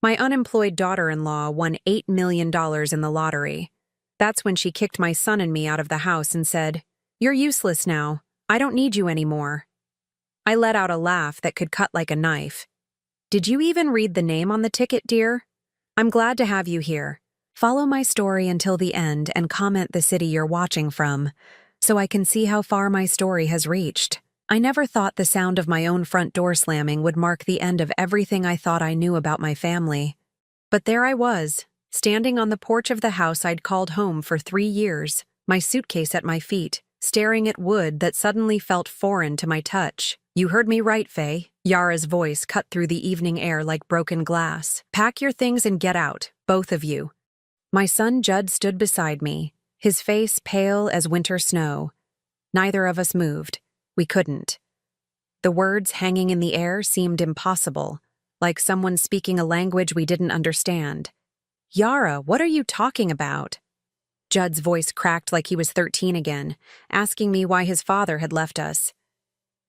My unemployed daughter-in-law won $8 million in the lottery. That's when she kicked my son and me out of the house and said, "You're useless now. I don't need you anymore." I let out a laugh that could cut like a knife. "Did you even read the name on the ticket, dear? I'm glad to have you here. Follow my story until the end and comment the city you're watching from, so I can see how far my story has reached." I never thought the sound of my own front door slamming would mark the end of everything I thought I knew about my family. But there I was, standing on the porch of the house I'd called home for 3 years, my suitcase at my feet, staring at wood that suddenly felt foreign to my touch. "You heard me right, Faye." Yara's voice cut through the evening air like broken glass. "Pack your things and get out, both of you." My son Judd stood beside me, his face pale as winter snow. Neither of us moved. We couldn't. The words hanging in the air seemed impossible, like someone speaking a language we didn't understand. "Yara, what are you talking about?" Judd's voice cracked like he was 13 again, asking me why his father had left us.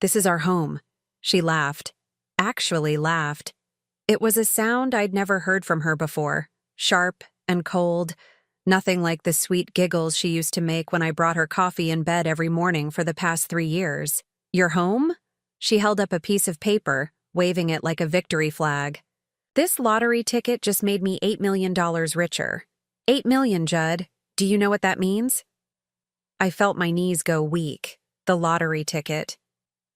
"This is our home." She laughed. Actually laughed. It was a sound I'd never heard from her before, sharp and cold, nothing like the sweet giggles she used to make when I brought her coffee in bed every morning for the past 3 years. "Your home?" She held up a piece of paper, waving it like a victory flag. "This lottery ticket just made me $8 million richer. 8 million, Judd. Do you know what that means?" I felt my knees go weak. The lottery ticket.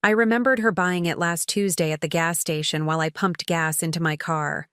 I remembered her buying it last Tuesday at the gas station while I pumped gas into my car.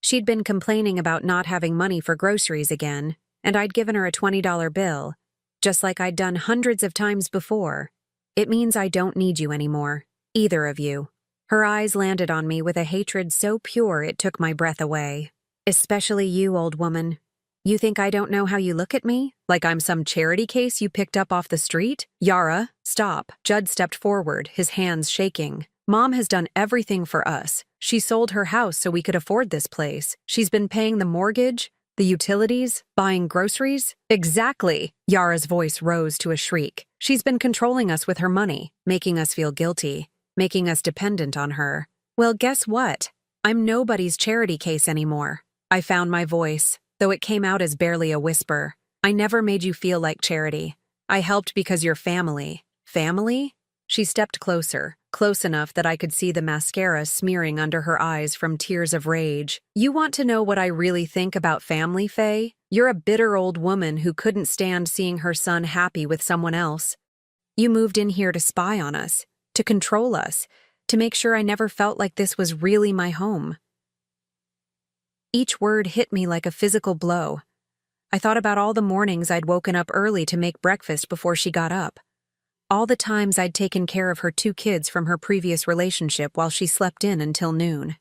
She'd been complaining about not having money for groceries again, and I'd given her a $20 bill, just like I'd done hundreds of times before. "It means I don't need you anymore, either of you." Her eyes landed on me with a hatred so pure it took my breath away. "Especially you, old woman. You think I don't know how you look at me? Like I'm some charity case you picked up off the street?" "Yara, stop." Judd stepped forward, his hands shaking. "Mom has done everything for us. She sold her house so we could afford this place. She's been paying the mortgage, the utilities, buying groceries." "Exactly." Yara's voice rose to a shriek. "She's been controlling us with her money, making us feel guilty, making us dependent on her. Well, guess what? I'm nobody's charity case anymore." I found my voice, though it came out as barely a whisper. "I never made you feel like charity. I helped because you're family." "Family?" She stepped closer, close enough that I could see the mascara smearing under her eyes from tears of rage. "You want to know what I really think about family, Faye? You're a bitter old woman who couldn't stand seeing her son happy with someone else. You moved in here to spy on us, to control us, to make sure I never felt like this was really my home." Each word hit me like a physical blow. I thought about all the mornings I'd woken up early to make breakfast before she got up. All the times I'd taken care of her 2 kids from her previous relationship while she slept in until noon.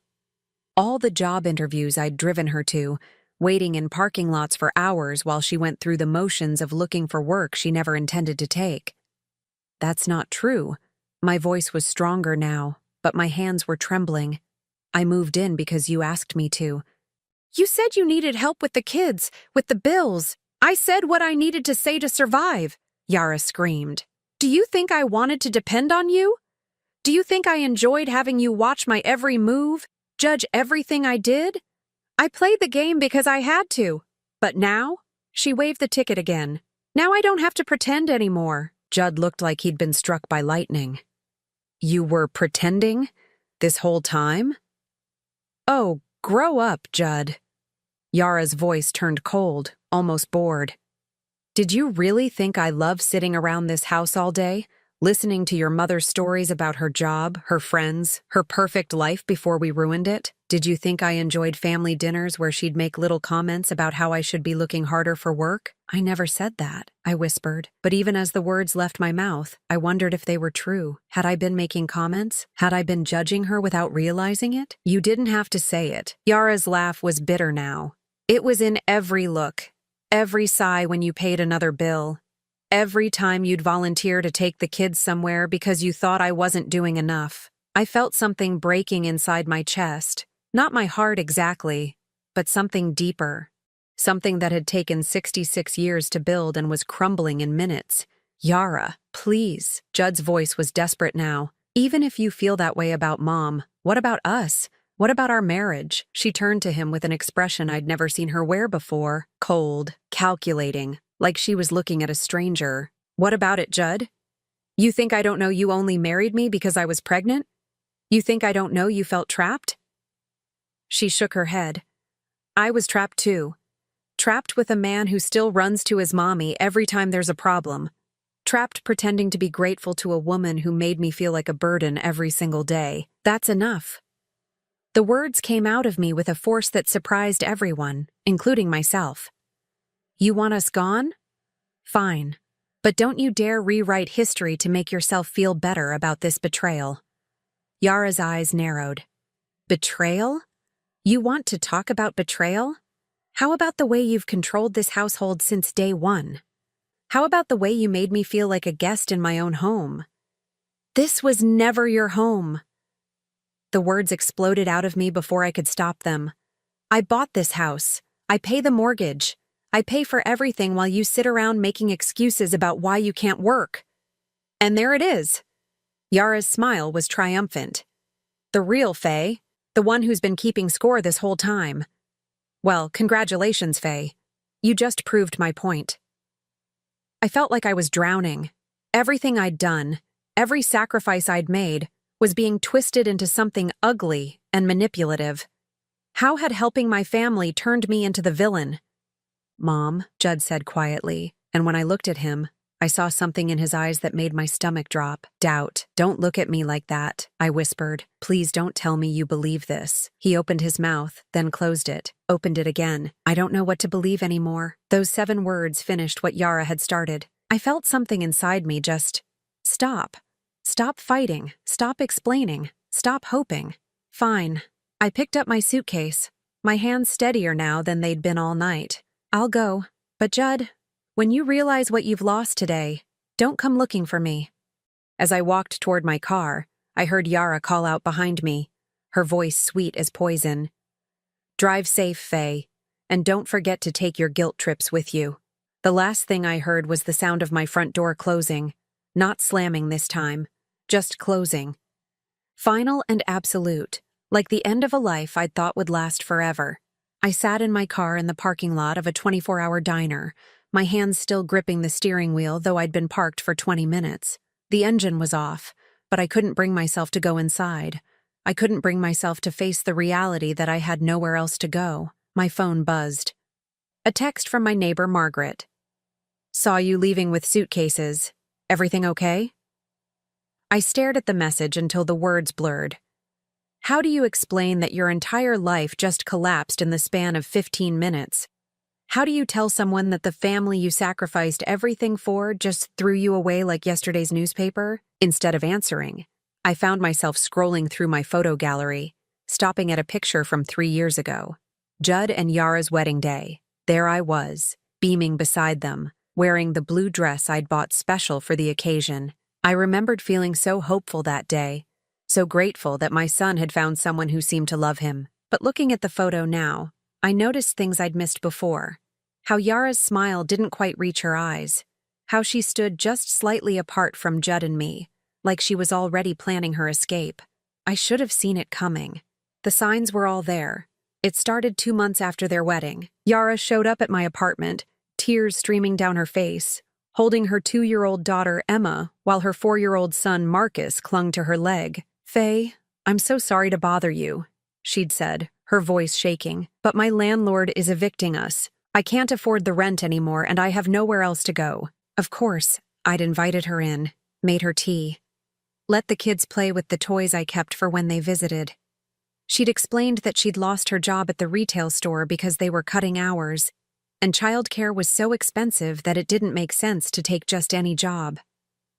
All the job interviews I'd driven her to, waiting in parking lots for hours while she went through the motions of looking for work she never intended to take. That's not true. My voice was stronger now, but my hands were trembling. "I moved in because you asked me to." "You said you needed help with the kids, with the bills. I said what I needed to say to survive," Yara screamed. "Do you think I wanted to depend on you? Do you think I enjoyed having you watch my every move, judge everything I did? I played the game because I had to. But now?" She waved the ticket again. "Now I don't have to pretend anymore." Judd looked like he'd been struck by lightning. "You were pretending? This whole time?" "Oh, grow up, Judd." Yara's voice turned cold, almost bored. "Did you really think I love sitting around this house all day, listening to your mother's stories about her job, her friends, her perfect life before we ruined it? Did you think I enjoyed family dinners where she'd make little comments about how I should be looking harder for work?" "I never said that," I whispered. But even as the words left my mouth, I wondered if they were true. Had I been making comments? Had I been judging her without realizing it? "You didn't have to say it." Yara's laugh was bitter now. "It was in every look. Every sigh when you paid another bill. Every time you'd volunteer to take the kids somewhere because you thought I wasn't doing enough." I felt something breaking inside my chest. Not my heart exactly, but something deeper. Something that had taken 66 years to build and was crumbling in minutes. "Yara, please." Judd's voice was desperate now. "Even if you feel that way about Mom, what about us? What about our marriage? She turned to him with an expression I'd never seen her wear before, cold, calculating, like she was looking at a stranger. What about it, Judd? You think I don't know you only married me because I was pregnant? You think I don't know you felt trapped? She shook her head. I was trapped too. Trapped with a man who still runs to his mommy every time there's a problem. Trapped pretending to be grateful to a woman who made me feel like a burden every single day. That's enough. The words came out of me with a force that surprised everyone, including myself. You want us gone? Fine. But don't you dare rewrite history to make yourself feel better about this betrayal. Yara's eyes narrowed. Betrayal? You want to talk about betrayal? How about the way you've controlled this household since day one? How about the way you made me feel like a guest in my own home? This was never your home. The words exploded out of me before I could stop them. I bought this house. I pay the mortgage. I pay for everything while you sit around making excuses about why you can't work. And there it is. Yara's smile was triumphant. The real Faye, the one who's been keeping score this whole time. Well, congratulations, Faye. You just proved my point. I felt like I was drowning. Everything I'd done, every sacrifice I'd made, was being twisted into something ugly and manipulative. How had helping my family turned me into the villain? Mom, Judd said quietly, and when I looked at him, I saw something in his eyes that made my stomach drop. Doubt. Don't look at me like that, I whispered. Please don't tell me you believe this. He opened his mouth, then closed it, opened it again. I don't know what to believe anymore. Those 7 words finished what Yara had started. I felt something inside me just, stop. Stop fighting. Stop explaining. Stop hoping. Fine. I picked up my suitcase. My hands steadier now than they'd been all night. I'll go. But Judd, when you realize what you've lost today, don't come looking for me. As I walked toward my car, I heard Yara call out behind me, her voice sweet as poison. Drive safe, Faye, and don't forget to take your guilt trips with you. The last thing I heard was the sound of my front door closing, not slamming this time, just closing. Final and absolute, like the end of a life I'd thought would last forever. I sat in my car in the parking lot of a 24-hour diner, my hands still gripping the steering wheel though I'd been parked for 20 minutes. The engine was off, but I couldn't bring myself to go inside. I couldn't bring myself to face the reality that I had nowhere else to go. My phone buzzed. A text from my neighbor, Margaret. Saw you leaving with suitcases. Everything okay? I stared at the message until the words blurred. How do you explain that your entire life just collapsed in the span of 15 minutes? How do you tell someone that the family you sacrificed everything for just threw you away like yesterday's newspaper? Instead of answering, I found myself scrolling through my photo gallery, stopping at a picture from 3 years ago. Judd and Yara's wedding day. There I was, beaming beside them, wearing the blue dress I'd bought special for the occasion. I remembered feeling so hopeful that day, so grateful that my son had found someone who seemed to love him. But looking at the photo now, I noticed things I'd missed before. How Yara's smile didn't quite reach her eyes. How she stood just slightly apart from Judd and me, like she was already planning her escape. I should have seen it coming. The signs were all there. It started 2 months after their wedding. Yara showed up at my apartment, tears streaming down her face, holding her 2-year-old daughter, Emma, while her 4-year-old son, Marcus, clung to her leg. Faye, I'm so sorry to bother you, she'd said, her voice shaking, but my landlord is evicting us. I can't afford the rent anymore and I have nowhere else to go. Of course, I'd invited her in, made her tea. Let the kids play with the toys I kept for when they visited. She'd explained that she'd lost her job at the retail store because they were cutting hours, and childcare was so expensive that it didn't make sense to take just any job.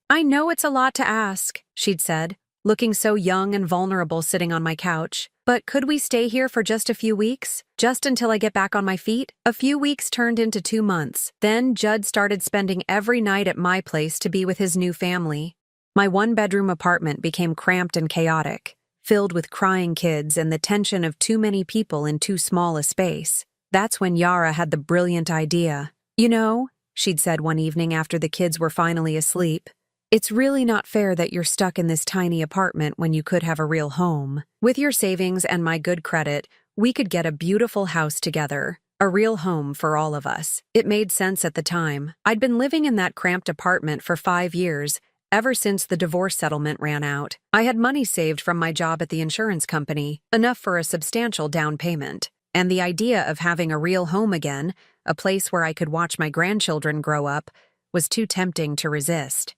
I know it's a lot to ask, she'd said, looking so young and vulnerable sitting on my couch, but could we stay here for just a few weeks? Just until I get back on my feet? A few weeks turned into 2 months. Then Judd started spending every night at my place to be with his new family. My 1-bedroom apartment became cramped and chaotic, filled with crying kids and the tension of too many people in too small a space. That's when Yara had the brilliant idea. You know, she'd said one evening after the kids were finally asleep, It's really not fair that you're stuck in this tiny apartment when you could have a real home. With your savings and my good credit, we could get a beautiful house together. A real home for all of us. It made sense at the time. I'd been living in that cramped apartment for 5 years, ever since the divorce settlement ran out. I had money saved from my job at the insurance company, enough for a substantial down payment. And the idea of having a real home again, a place where I could watch my grandchildren grow up, was too tempting to resist.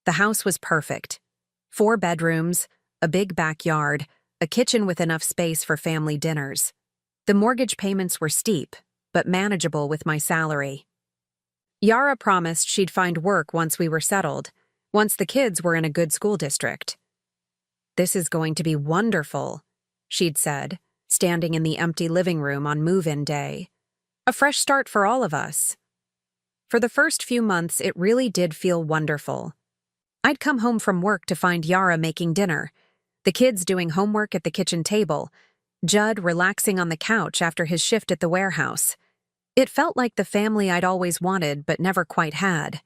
The house was perfect. 4 bedrooms, a big backyard, a kitchen with enough space for family dinners. The mortgage payments were steep, but manageable with my salary. Yara promised she'd find work once we were settled, once the kids were in a good school district. "This is going to be wonderful," she'd said, standing in the empty living room on move-in day. "A fresh start for all of us." For the first few months, it really did feel wonderful. I'd come home from work to find Yara making dinner, the kids doing homework at the kitchen table, Judd relaxing on the couch after his shift at the warehouse. It felt like the family I'd always wanted but never quite had.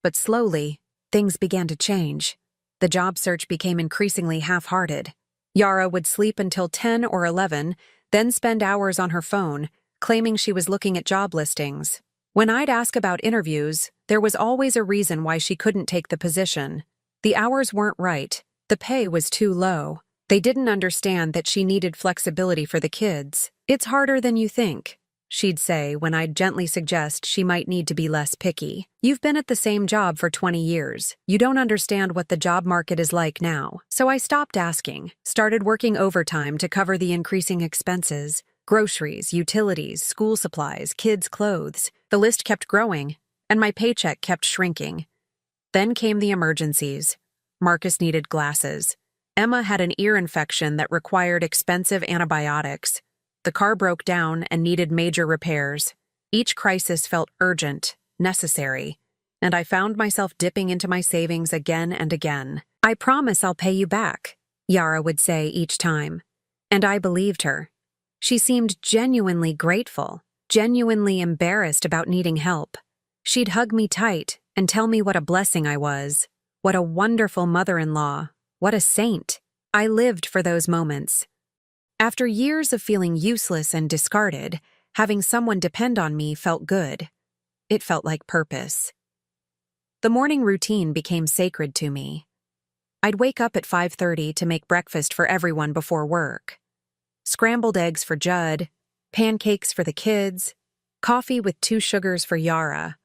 But slowly, things began to change. The job search became increasingly half-hearted. Yara would sleep until 10 or 11, then spend hours on her phone, claiming she was looking at job listings. When I'd ask about interviews, there was always a reason why she couldn't take the position. The hours weren't right. The pay was too low. They didn't understand that she needed flexibility for the kids. "It's harder than you think," she'd say when I'd gently suggest she might need to be less picky. "You've been at the same job for 20 years. You don't understand what the job market is like now." So I stopped asking, started working overtime to cover the increasing expenses. Groceries, utilities, school supplies, kids' clothes. The list kept growing, and my paycheck kept shrinking. Then came the emergencies. Marcus needed glasses. Emma had an ear infection that required expensive antibiotics. The car broke down and needed major repairs. Each crisis felt urgent, necessary, and I found myself dipping into my savings again and again. "I promise I'll pay you back," Yara would say each time. And I believed her. She seemed genuinely grateful, genuinely embarrassed about needing help. She'd hug me tight and tell me what a blessing I was, what a wonderful mother-in-law, what a saint. I lived for those moments. After years of feeling useless and discarded, having someone depend on me felt good. It felt like purpose. The morning routine became sacred to me. I'd wake up at 5:30 to make breakfast for everyone before work. Scrambled eggs for Judd, pancakes for the kids, coffee with 2 sugars for Yara,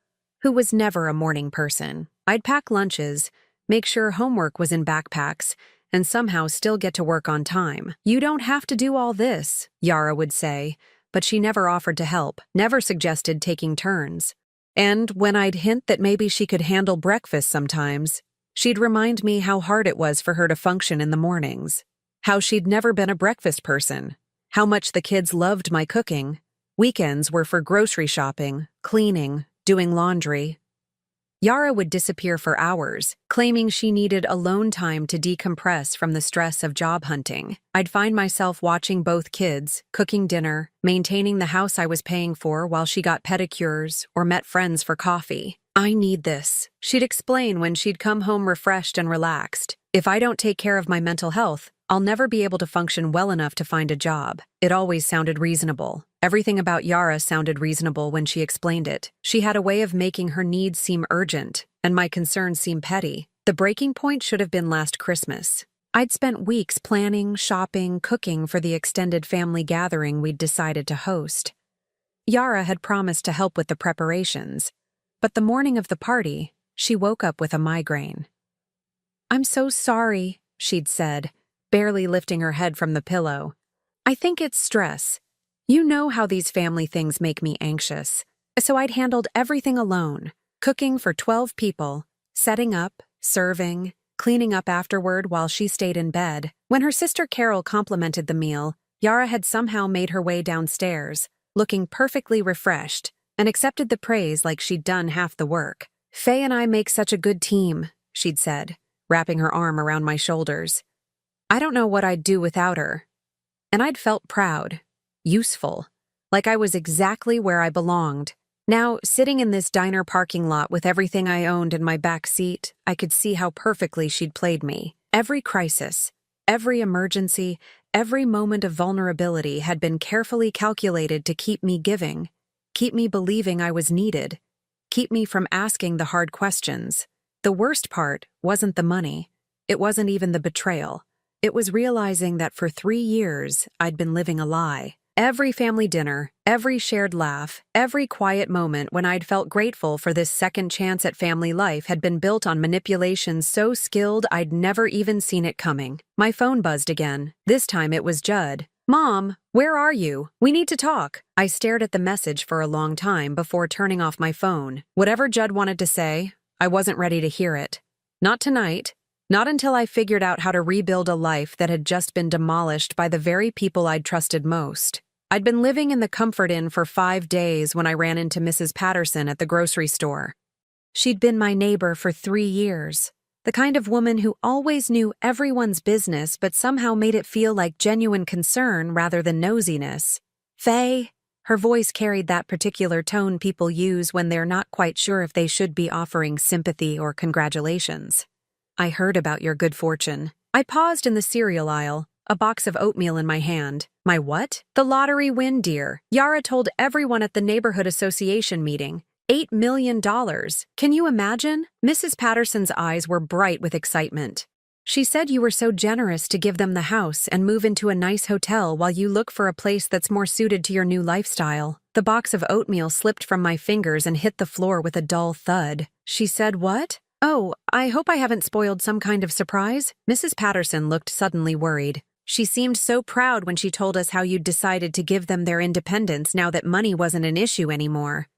who was never a morning person. I'd pack lunches, make sure homework was in backpacks, and somehow still get to work on time. "You don't have to do all this," Yara would say, but she never offered to help, never suggested taking turns. And when I'd hint that maybe she could handle breakfast sometimes, she'd remind me how hard it was for her to function in the mornings, how she'd never been a breakfast person, how much the kids loved my cooking. Weekends were for grocery shopping, cleaning, doing laundry. Yara would disappear for hours, claiming she needed alone time to decompress from the stress of job hunting. I'd find myself watching both kids, cooking dinner, maintaining the house I was paying for while she got pedicures or met friends for coffee. "I need this," she'd explain when she'd come home refreshed and relaxed. "If I don't take care of my mental health, I'll never be able to function well enough to find a job." It always sounded reasonable. Everything about Yara sounded reasonable when she explained it. She had a way of making her needs seem urgent, and my concerns seem petty. The breaking point should have been last Christmas. I'd spent weeks planning, shopping, cooking for the extended family gathering we'd decided to host. Yara had promised to help with the preparations, but the morning of the party, she woke up with a migraine. "I'm so sorry," she'd said, barely lifting her head from the pillow. "I think it's stress. You know how these family things make me anxious." So I'd handled everything alone, cooking for 12 people, setting up, serving, cleaning up afterward while she stayed in bed. When her sister Carol complimented the meal, Yara had somehow made her way downstairs, looking perfectly refreshed, and accepted the praise like she'd done half the work. "Faye and I make such a good team," she'd said, wrapping her arm around my shoulders. "I don't know what I'd do without her." And I'd felt proud, useful, like I was exactly where I belonged. Now, sitting in this diner parking lot with everything I owned in my back seat, I could see how perfectly she'd played me. Every crisis, every emergency, every moment of vulnerability had been carefully calculated to keep me giving, keep me believing I was needed, keep me from asking the hard questions. The worst part wasn't the money. It wasn't even the betrayal. It was realizing that for 3 years, I'd been living a lie. Every family dinner, every shared laugh, every quiet moment when I'd felt grateful for this second chance at family life had been built on manipulation so skilled I'd never even seen it coming. My phone buzzed again. This time it was Judd. "Mom, where are you? We need to talk." I stared at the message for a long time before turning off my phone. Whatever Judd wanted to say, I wasn't ready to hear it. Not tonight. Not until I figured out how to rebuild a life that had just been demolished by the very people I'd trusted most. I'd been living in the Comfort Inn for 5 days when I ran into Mrs. Patterson at the grocery store. She'd been my neighbor for 3 years, the kind of woman who always knew everyone's business but somehow made it feel like genuine concern rather than nosiness. "Faye," her voice carried that particular tone people use when they're not quite sure if they should be offering sympathy or congratulations. "I heard about your good fortune." I paused in the cereal aisle, a box of oatmeal in my hand. "My what?" "The lottery win, dear. Yara told everyone at the neighborhood association meeting. $8 million. Can you imagine?" Mrs. Patterson's eyes were bright with excitement. "She said you were so generous to give them the house and move into a nice hotel while you look for a place that's more suited to your new lifestyle." The box of oatmeal slipped from my fingers and hit the floor with a dull thud. "She said what? Oh, I hope I haven't spoiled some kind of surprise." Mrs. Patterson looked suddenly worried. "She seemed so proud when she told us how you'd decided to give them their independence now that money wasn't an issue anymore.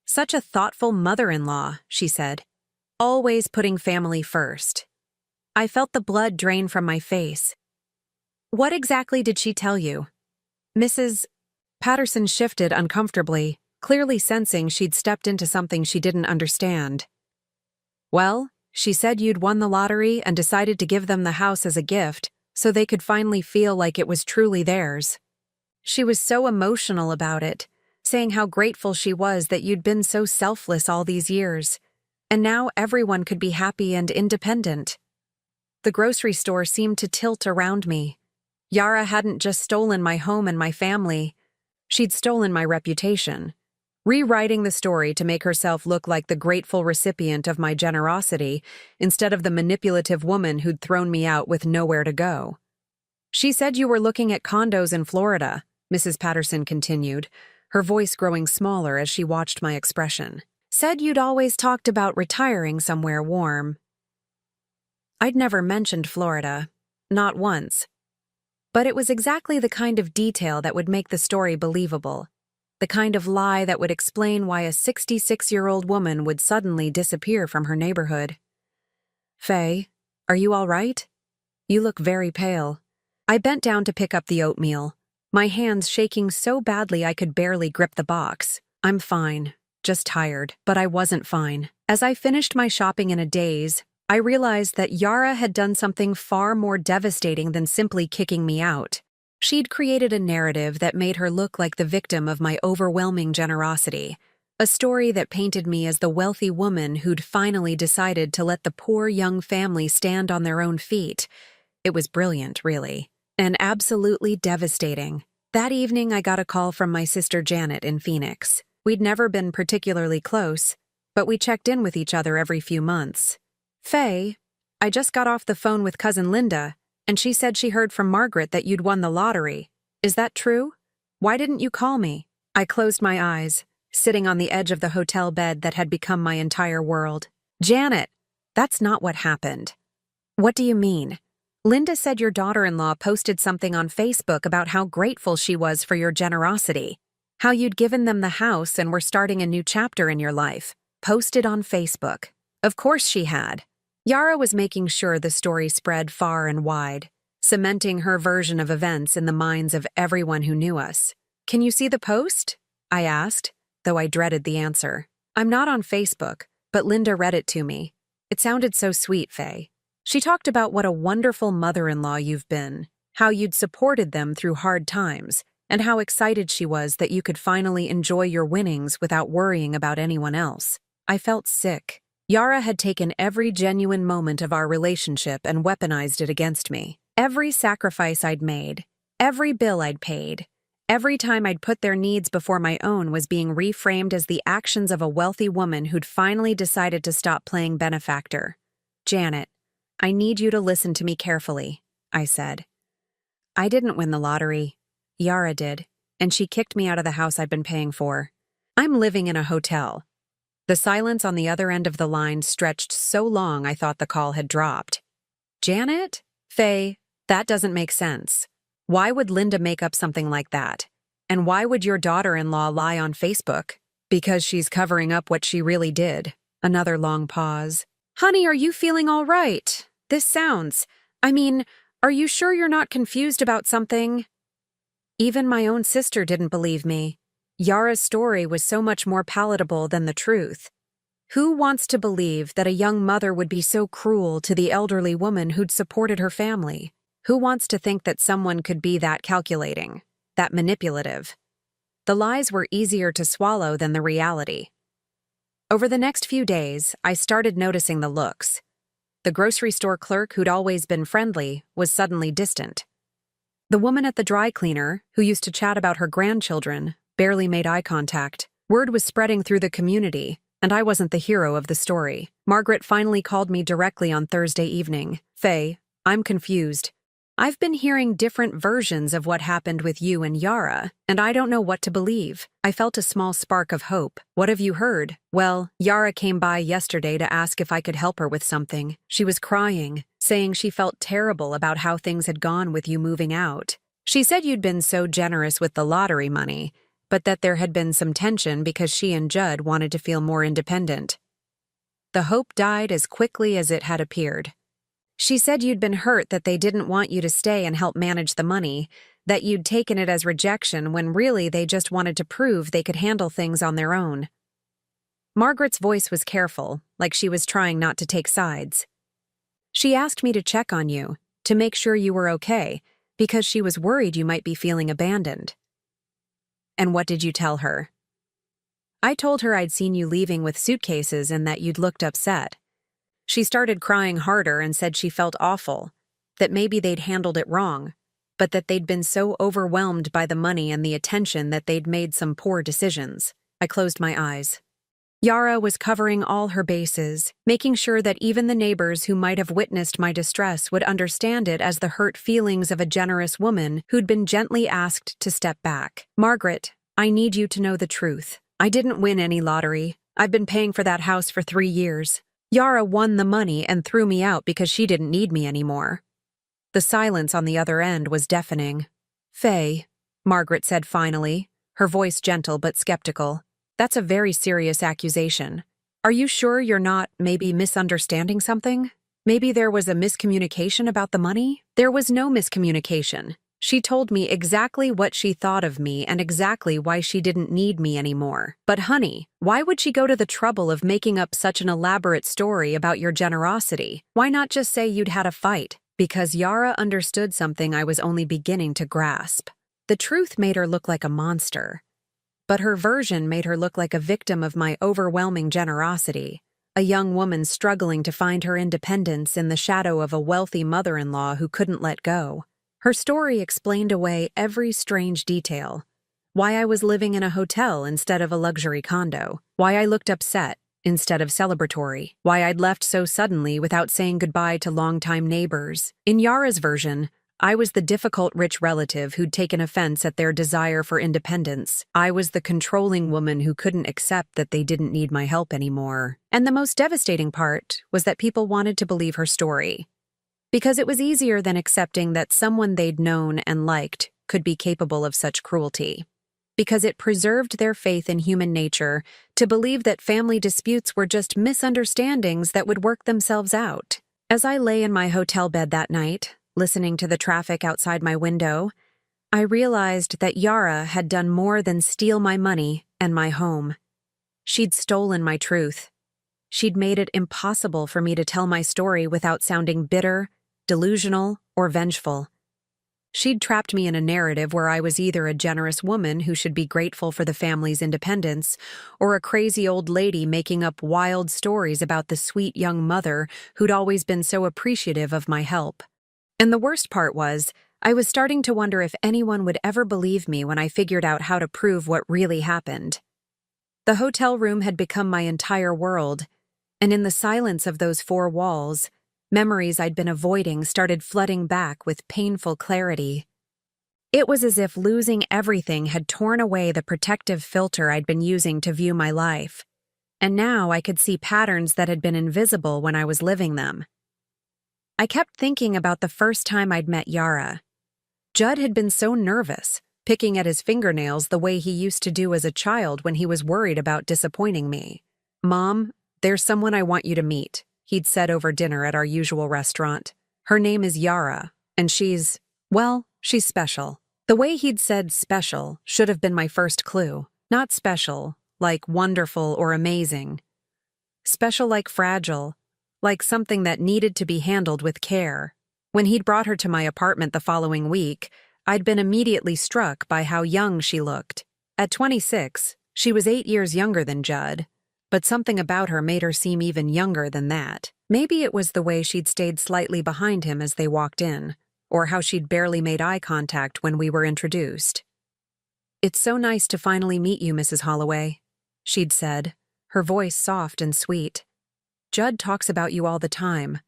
Such a thoughtful mother-in-law," she said. "Always putting family first." I felt the blood drain from my face. "What exactly did she tell you?" Mrs. Patterson shifted uncomfortably, clearly sensing she'd stepped into something she didn't understand. "Well, she said you'd won the lottery and decided to give them the house as a gift, so they could finally feel like it was truly theirs. She was so emotional about it, saying how grateful she was that you'd been so selfless all these years, and now everyone could be happy and independent." The grocery store seemed to tilt around me. Yara hadn't just stolen my home and my family, she'd stolen my reputation. Rewriting the story to make herself look like the grateful recipient of my generosity instead of the manipulative woman who'd thrown me out with nowhere to go. "She said you were looking at condos in Florida," Mrs. Patterson continued, her voice growing smaller as she watched my expression. "Said you'd always talked about retiring somewhere warm." I'd never mentioned Florida, not once. But it was exactly the kind of detail that would make the story believable. The kind of lie that would explain why a 66-year-old woman would suddenly disappear from her neighborhood. "Faye, are you all right? You look very pale." I bent down to pick up the oatmeal, my hands shaking so badly I could barely grip the box. "I'm fine, just tired." But I wasn't fine. As I finished my shopping in a daze, I realized that Yara had done something far more devastating than simply kicking me out. She'd created a narrative that made her look like the victim of my overwhelming generosity, a story that painted me as the wealthy woman who'd finally decided to let the poor young family stand on their own feet. It was brilliant, really, and absolutely devastating. That evening, I got a call from my sister Janet in Phoenix. We'd never been particularly close, but we checked in with each other every few months. "Faye, I just got off the phone with cousin Linda, and she said she heard from Margaret that you'd won the lottery. Is that true? Why didn't you call me?" I closed my eyes, sitting on the edge of the hotel bed that had become my entire world. "Janet, that's not what happened." "What do you mean?" "Linda said your daughter-in-law posted something on Facebook about how grateful she was for your generosity, how you'd given them the house and were starting a new chapter in your life. Posted on Facebook." Of course she had. Yara was making sure the story spread far and wide, cementing her version of events in the minds of everyone who knew us. "Can you see the post?" I asked, though I dreaded the answer. "I'm not on Facebook, but Linda read it to me. It sounded so sweet, Faye. She talked about what a wonderful mother-in-law you've been, how you'd supported them through hard times, and how excited she was that you could finally enjoy your winnings without worrying about anyone else. I felt sick. Yara had taken every genuine moment of our relationship and weaponized it against me. Every sacrifice I'd made, every bill I'd paid, every time I'd put their needs before my own was being reframed as the actions of a wealthy woman who'd finally decided to stop playing benefactor. "Janet, I need you to listen to me carefully," I said. "I didn't win the lottery. Yara did, and she kicked me out of the house I've been paying for. I'm living in a hotel." The silence on the other end of the line stretched so long I thought the call had dropped. "Janet? Faye, that doesn't make sense. Why would Linda make up something like that? And why would your daughter-in-law lie on Facebook? Because she's covering up what she really did." Another long pause. "Honey, are you feeling all right? Are you sure you're not confused about something?" Even my own sister didn't believe me. Yara's story was so much more palatable than the truth. Who wants to believe that a young mother would be so cruel to the elderly woman who'd supported her family? Who wants to think that someone could be that calculating, that manipulative? The lies were easier to swallow than the reality. Over the next few days, I started noticing the looks. The grocery store clerk who'd always been friendly was suddenly distant. The woman at the dry cleaner, who used to chat about her grandchildren, barely made eye contact. Word was spreading through the community, and I wasn't the hero of the story. Margaret finally called me directly on Thursday evening. "Faye, I'm confused. I've been hearing different versions of what happened with you and Yara, and I don't know what to believe." I felt a small spark of hope. "What have you heard?" "Well, Yara came by yesterday to ask if I could help her with something. She was crying, saying she felt terrible about how things had gone with you moving out. She said you'd been so generous with the lottery money, but that there had been some tension because she and Judd wanted to feel more independent." The hope died as quickly as it had appeared. "She said you'd been hurt that they didn't want you to stay and help manage the money, that you'd taken it as rejection when really they just wanted to prove they could handle things on their own." Margaret's voice was careful, like she was trying not to take sides. "She asked me to check on you, to make sure you were okay, because she was worried you might be feeling abandoned." "And what did you tell her?" "I told her I'd seen you leaving with suitcases and that you'd looked upset. She started crying harder and said she felt awful, that maybe they'd handled it wrong, but that they'd been so overwhelmed by the money and the attention that they'd made some poor decisions." I closed my eyes. Yara was covering all her bases, making sure that even the neighbors who might have witnessed my distress would understand it as the hurt feelings of a generous woman who'd been gently asked to step back. "Margaret, I need you to know the truth. I didn't win any lottery. I've been paying for that house for 3 years. Yara won the money and threw me out because she didn't need me anymore." The silence on the other end was deafening. "Faye," Margaret said finally, her voice gentle but skeptical, "that's a very serious accusation. Are you sure you're not maybe misunderstanding something? Maybe there was a miscommunication about the money?" "There was no miscommunication. She told me exactly what she thought of me and exactly why she didn't need me anymore. But honey, why would she go to the trouble of making up such an elaborate story about your generosity? Why not just say you'd had a fight?" Because Yara understood something I was only beginning to grasp. The truth made her look like a monster, but her version made her look like a victim of my overwhelming generosity, a young woman struggling to find her independence in the shadow of a wealthy mother-in-law who couldn't let go. Her story explained away every strange detail. Why I was living in a hotel instead of a luxury condo. Why I looked upset instead of celebratory. Why I'd left so suddenly without saying goodbye to longtime neighbors. In Yara's version, I was the difficult rich relative who'd taken offense at their desire for independence. I was the controlling woman who couldn't accept that they didn't need my help anymore. And the most devastating part was that people wanted to believe her story. Because it was easier than accepting that someone they'd known and liked could be capable of such cruelty. Because it preserved their faith in human nature to believe that family disputes were just misunderstandings that would work themselves out. As I lay in my hotel bed that night, listening to the traffic outside my window, I realized that Yara had done more than steal my money and my home. She'd stolen my truth. She'd made it impossible for me to tell my story without sounding bitter, delusional, or vengeful. She'd trapped me in a narrative where I was either a generous woman who should be grateful for the family's independence, or a crazy old lady making up wild stories about the sweet young mother who'd always been so appreciative of my help. And the worst part was, I was starting to wonder if anyone would ever believe me when I figured out how to prove what really happened. The hotel room had become my entire world, and in the silence of those four walls, memories I'd been avoiding started flooding back with painful clarity. It was as if losing everything had torn away the protective filter I'd been using to view my life, and now I could see patterns that had been invisible when I was living them. I kept thinking about the first time I'd met Yara. Judd had been so nervous, picking at his fingernails the way he used to do as a child when he was worried about disappointing me. "Mom, there's someone I want you to meet," he'd said over dinner at our usual restaurant. "Her name is Yara, and she's special." The way he'd said special should have been my first clue. Not special, like wonderful or amazing. Special like fragile, like something that needed to be handled with care. When he'd brought her to my apartment the following week, I'd been immediately struck by how young she looked. At 26, she was 8 years younger than Judd, but something about her made her seem even younger than that. Maybe it was the way she'd stayed slightly behind him as they walked in, or how she'd barely made eye contact when we were introduced. "It's so nice to finally meet you, Mrs. Holloway," she'd said, her voice soft and sweet. "Judd talks about you all the time."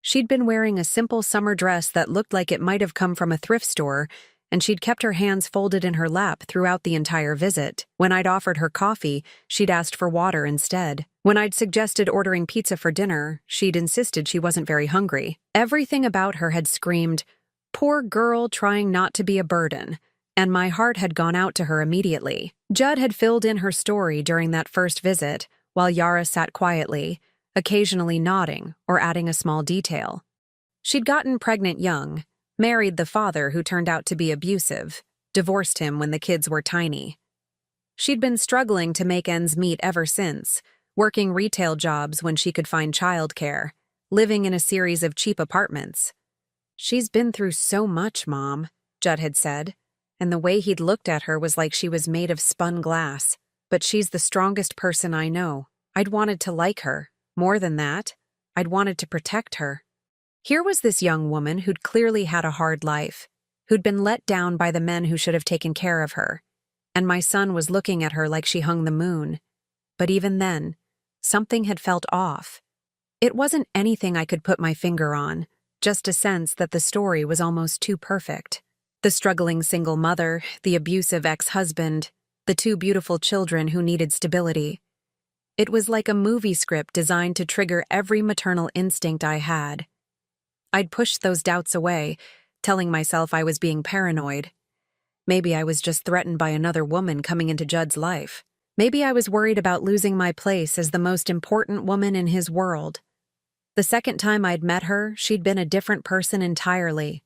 She'd been wearing a simple summer dress that looked like it might have come from a thrift store, and she'd kept her hands folded in her lap throughout the entire visit. When I'd offered her coffee, she'd asked for water instead. When I'd suggested ordering pizza for dinner, she'd insisted she wasn't very hungry. Everything about her had screamed, "Poor girl trying not to be a burden," and my heart had gone out to her immediately. Judd had filled in her story during that first visit, while Yara sat quietly, occasionally nodding or adding a small detail. She'd gotten pregnant young, married the father who turned out to be abusive, divorced him when the kids were tiny. She'd been struggling to make ends meet ever since, working retail jobs when she could find childcare, living in a series of cheap apartments. "She's been through so much, Mom," Judd had said, and the way he'd looked at her was like she was made of spun glass. "But she's the strongest person I know. I'd wanted to like her. More than that, I'd wanted to protect her." Here was this young woman who'd clearly had a hard life, who'd been let down by the men who should have taken care of her, and my son was looking at her like she hung the moon. But even then, something had felt off. It wasn't anything I could put my finger on, just a sense that the story was almost too perfect. The struggling single mother, the abusive ex-husband, the two beautiful children who needed stability. It was like a movie script designed to trigger every maternal instinct I had. I'd pushed those doubts away, telling myself I was being paranoid. Maybe I was just threatened by another woman coming into Judd's life. Maybe I was worried about losing my place as the most important woman in his world. The second time I'd met her, she'd been a different person entirely.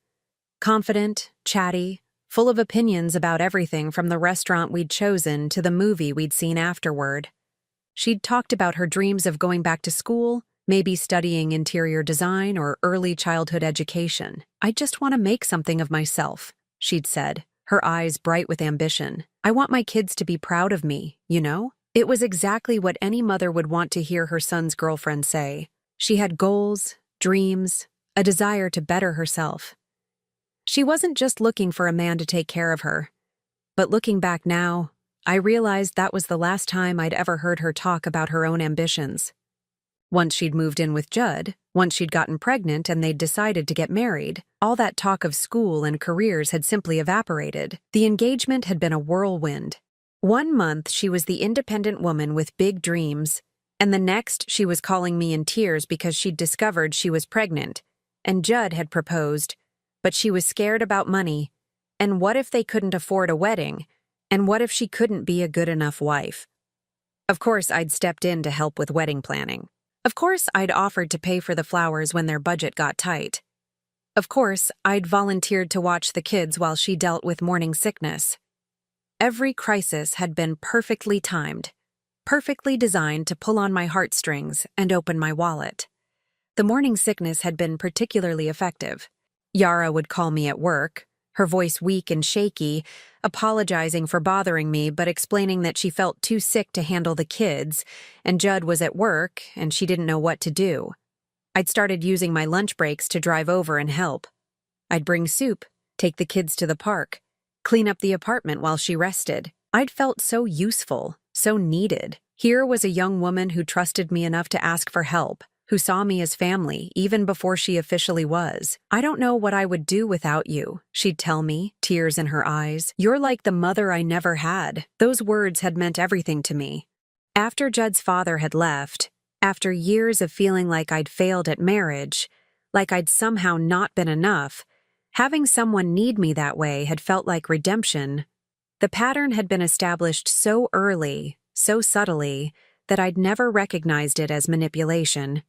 Confident, chatty, full of opinions about everything from the restaurant we'd chosen to the movie we'd seen afterward. She'd talked about her dreams of going back to school, maybe studying interior design or early childhood education. "I just want to make something of myself," she'd said, her eyes bright with ambition. "I want my kids to be proud of me, you know?" It was exactly what any mother would want to hear her son's girlfriend say. She had goals, dreams, a desire to better herself. She wasn't just looking for a man to take care of her. But looking back now, I realized that was the last time I'd ever heard her talk about her own ambitions. Once she'd moved in with Judd, once she'd gotten pregnant and they'd decided to get married, all that talk of school and careers had simply evaporated. The engagement had been a whirlwind. 1 month she was the independent woman with big dreams, and the next she was calling me in tears because she'd discovered she was pregnant, and Judd had proposed, but she was scared about money, and what if they couldn't afford a wedding, and what if she couldn't be a good enough wife? Of course, I'd stepped in to help with wedding planning. Of course, I'd offered to pay for the flowers when their budget got tight. Of course, I'd volunteered to watch the kids while she dealt with morning sickness. Every crisis had been perfectly timed, perfectly designed to pull on my heartstrings and open my wallet. The morning sickness had been particularly effective. Yara would call me at work, her voice weak and shaky, apologizing for bothering me but explaining that she felt too sick to handle the kids, and Judd was at work and she didn't know what to do. I'd started using my lunch breaks to drive over and help. I'd bring soup, take the kids to the park, clean up the apartment while she rested. I'd felt so useful, so needed. Here was a young woman who trusted me enough to ask for help, who saw me as family even before she officially was. "I don't know what I would do without you," she'd tell me, tears in her eyes. "You're like the mother I never had." Those words had meant everything to me. After Judd's father had left, after years of feeling like I'd failed at marriage, like I'd somehow not been enough, having someone need me that way had felt like redemption. The pattern had been established so early, so subtly, that I'd never recognized it as manipulation.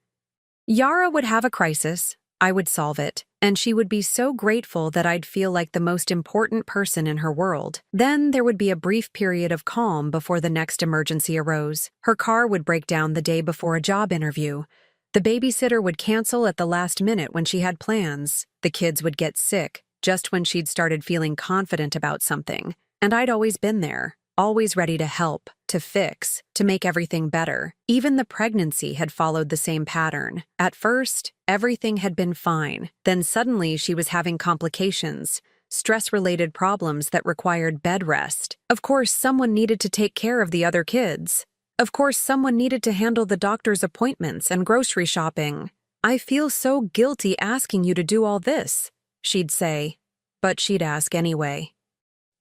Yara would have a crisis, I would solve it, and she would be so grateful that I'd feel like the most important person in her world. Then there would be a brief period of calm before the next emergency arose. Her car would break down the day before a job interview. The babysitter would cancel at the last minute when she had plans. The kids would get sick just when she'd started feeling confident about something. And I'd always been there, always ready to help, to fix, to make everything better. Even the pregnancy had followed the same pattern. At first, everything had been fine. Then suddenly she was having complications, stress-related problems that required bed rest. Of course, someone needed to take care of the other kids. Of course, someone needed to handle the doctor's appointments and grocery shopping. "I feel so guilty asking you to do all this," she'd say. But she'd ask anyway.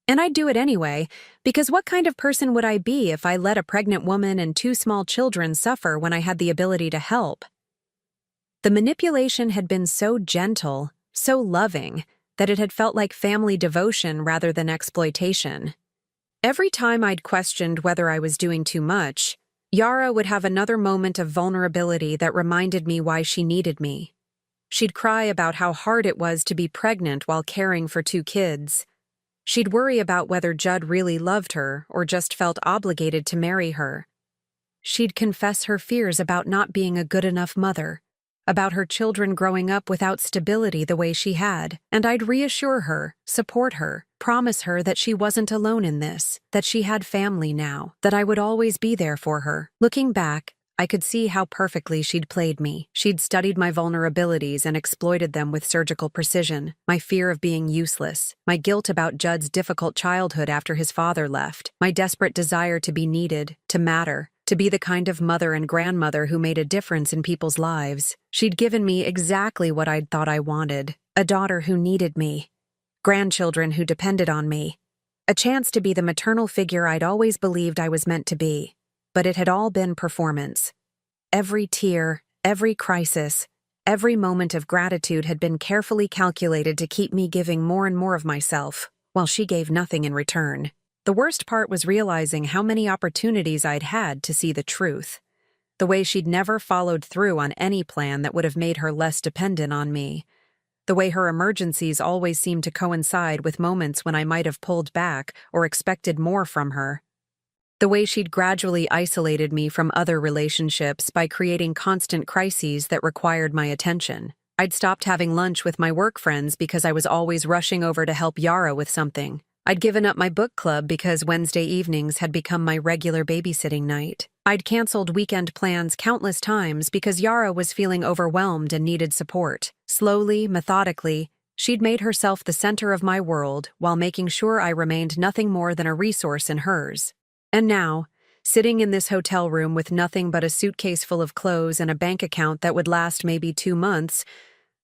And I'd do it anyway, because what kind of person would I be if I let a pregnant woman and 2 small children suffer when I had the ability to help? The manipulation had been so gentle, so loving, that it had felt like family devotion rather than exploitation. Every time I'd questioned whether I was doing too much, Yara would have another moment of vulnerability that reminded me why she needed me. She'd cry about how hard it was to be pregnant while caring for 2 kids. She'd worry about whether Judd really loved her or just felt obligated to marry her. She'd confess her fears about not being a good enough mother, about her children growing up without stability the way she had, and I'd reassure her, support her, promise her that she wasn't alone in this, that she had family now, that I would always be there for her. Looking back, I could see how perfectly she'd played me. She'd studied my vulnerabilities and exploited them with surgical precision. My fear of being useless, my guilt about Judd's difficult childhood after his father left, my desperate desire to be needed, to matter, to be the kind of mother and grandmother who made a difference in people's lives. She'd given me exactly what I'd thought I wanted: a daughter who needed me, grandchildren who depended on me, a chance to be the maternal figure I'd always believed I was meant to be. But it had all been performance. Every tear, every crisis, every moment of gratitude had been carefully calculated to keep me giving more and more of myself, while she gave nothing in return. The worst part was realizing how many opportunities I'd had to see the truth. The way she'd never followed through on any plan that would have made her less dependent on me. The way her emergencies always seemed to coincide with moments when I might have pulled back or expected more from her. The way she'd gradually isolated me from other relationships by creating constant crises that required my attention. I'd stopped having lunch with my work friends because I was always rushing over to help Yara with something. I'd given up my book club because Wednesday evenings had become my regular babysitting night. I'd canceled weekend plans countless times because Yara was feeling overwhelmed and needed support. Slowly, methodically, she'd made herself the center of my world while making sure I remained nothing more than a resource in hers. And now, sitting in this hotel room with nothing but a suitcase full of clothes and a bank account that would last maybe 2 months,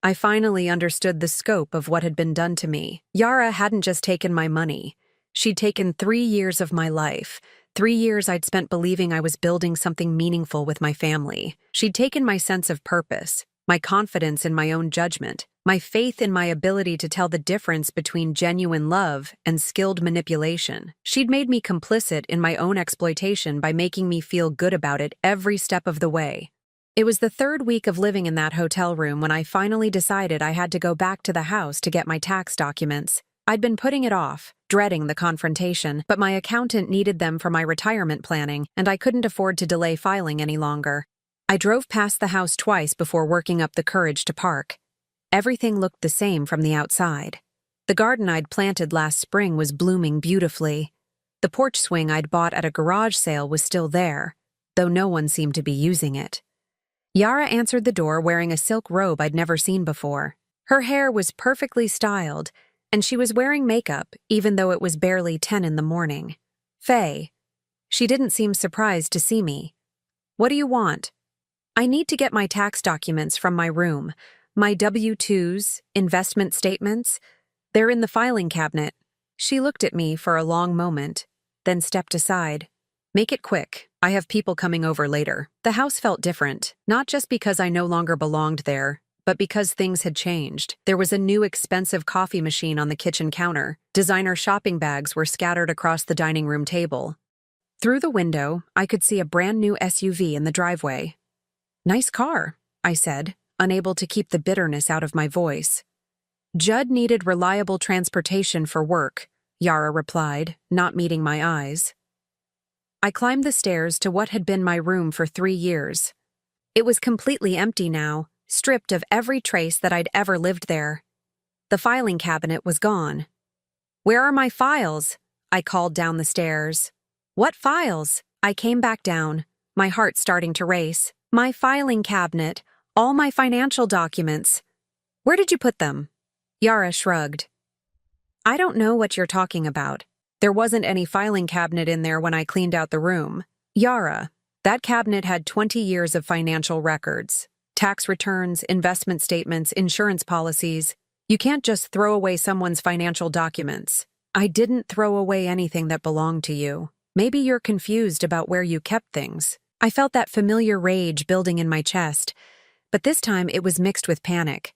I finally understood the scope of what had been done to me. Yara hadn't just taken my money. She'd taken 3 years of my life, 3 years I'd spent believing I was building something meaningful with my family. She'd taken my sense of purpose, my confidence in my own judgment, my faith in my ability to tell the difference between genuine love and skilled manipulation. She'd made me complicit in my own exploitation by making me feel good about it every step of the way. It was the 3rd week of living in that hotel room when I finally decided I had to go back to the house to get my tax documents. I'd been putting it off, dreading the confrontation, but my accountant needed them for my retirement planning, and I couldn't afford to delay filing any longer. I drove past the house twice before working up the courage to park. Everything looked the same from the outside. The garden I'd planted last spring was blooming beautifully. The porch swing I'd bought at a garage sale was still there, though no one seemed to be using it. Yara answered the door wearing a silk robe I'd never seen before. Her hair was perfectly styled, and she was wearing makeup even though it was barely 10 in the morning. "Faye." She didn't seem surprised to see me. "What do you want?" "I need to get my tax documents from my room. My W-2s, investment statements. They're in the filing cabinet." She looked at me for a long moment, then stepped aside. "Make it quick. I have people coming over later." The house felt different, not just because I no longer belonged there, but because things had changed. There was a new expensive coffee machine on the kitchen counter. Designer shopping bags were scattered across the dining room table. Through the window, I could see a brand new SUV in the driveway. "Nice car," I said, unable to keep the bitterness out of my voice. "Judd needed reliable transportation for work," Yara replied, not meeting my eyes. I climbed the stairs to what had been my room for 3 years. It was completely empty now, stripped of every trace that I'd ever lived there. The filing cabinet was gone. "Where are my files?" I called down the stairs. "What files?" I came back down, my heart starting to race. "My filing cabinet, all my financial documents." "Where did you put them?" Yara shrugged. "I don't know what you're talking about. There wasn't any filing cabinet in there when I cleaned out the room." "Yara, that cabinet had 20 years of financial records. Tax returns, investment statements, insurance policies. You can't just throw away someone's financial documents." "I didn't throw away anything that belonged to you. Maybe you're confused about where you kept things." I felt that familiar rage building in my chest, but this time it was mixed with panic.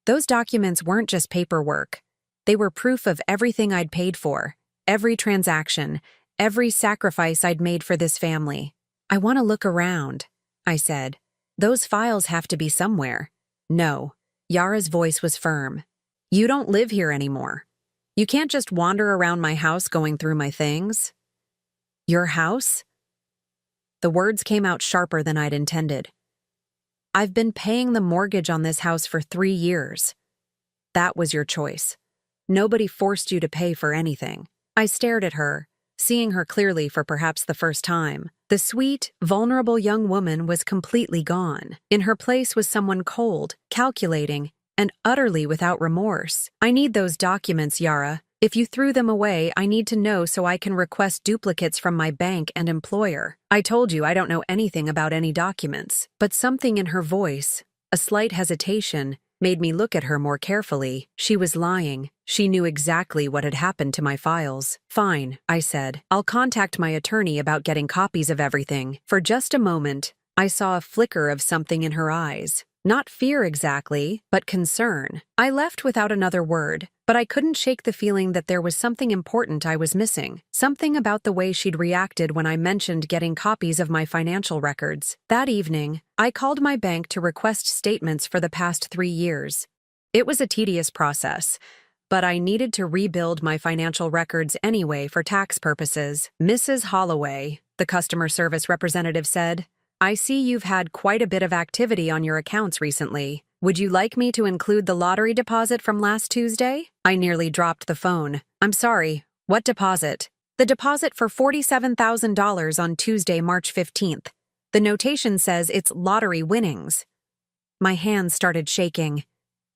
Those documents weren't just paperwork. They were proof of everything I'd paid for, every transaction, every sacrifice I'd made for this family. "I want to look around," I said. "Those files have to be somewhere." "No." Yara's voice was firm. "You don't live here anymore. You can't just wander around my house going through my things." "Your house?" The words came out sharper than I'd intended. "I've been paying the mortgage on this house for 3 years. That was your choice. Nobody forced you to pay for anything." I stared at her, seeing her clearly for perhaps the first time. The sweet, vulnerable young woman was completely gone. In her place was someone cold, calculating, and utterly without remorse. "I need those documents, Yara. If you threw them away, I need to know so I can request duplicates from my bank and employer." I told you I don't know anything about any documents, but something in her voice, a slight hesitation, made me look at her more carefully. She was lying. She knew exactly what had happened to my files. "Fine," I said. "I'll contact my attorney about getting copies of everything." For just a moment, I saw a flicker of something in her eyes. Not fear exactly, but concern. I left without another word, but I couldn't shake the feeling that there was something important I was missing. Something about the way she'd reacted when I mentioned getting copies of my financial records. That evening, I called my bank to request statements for the past 3 years. It was a tedious process, but I needed to rebuild my financial records anyway for tax purposes. "Mrs. Holloway," the customer service representative said, "I see you've had quite a bit of activity on your accounts recently. Would you like me to include the lottery deposit from last Tuesday?" I nearly dropped the phone. "I'm sorry, what deposit?" "The deposit for $47,000 on Tuesday, March 15th. The notation says it's lottery winnings." My hands started shaking.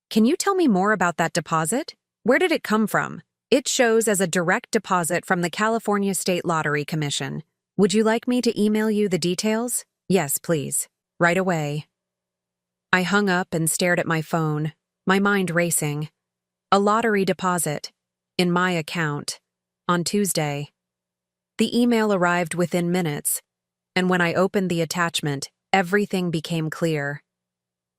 "Can you tell me more about that deposit? Where did it come from?" "It shows as a direct deposit from the California State Lottery Commission. Would you like me to email you the details?" "Yes, please. Right away." I hung up and stared at my phone, my mind racing. A lottery deposit. In my account. On Tuesday. The email arrived within minutes, and when I opened the attachment, everything became clear.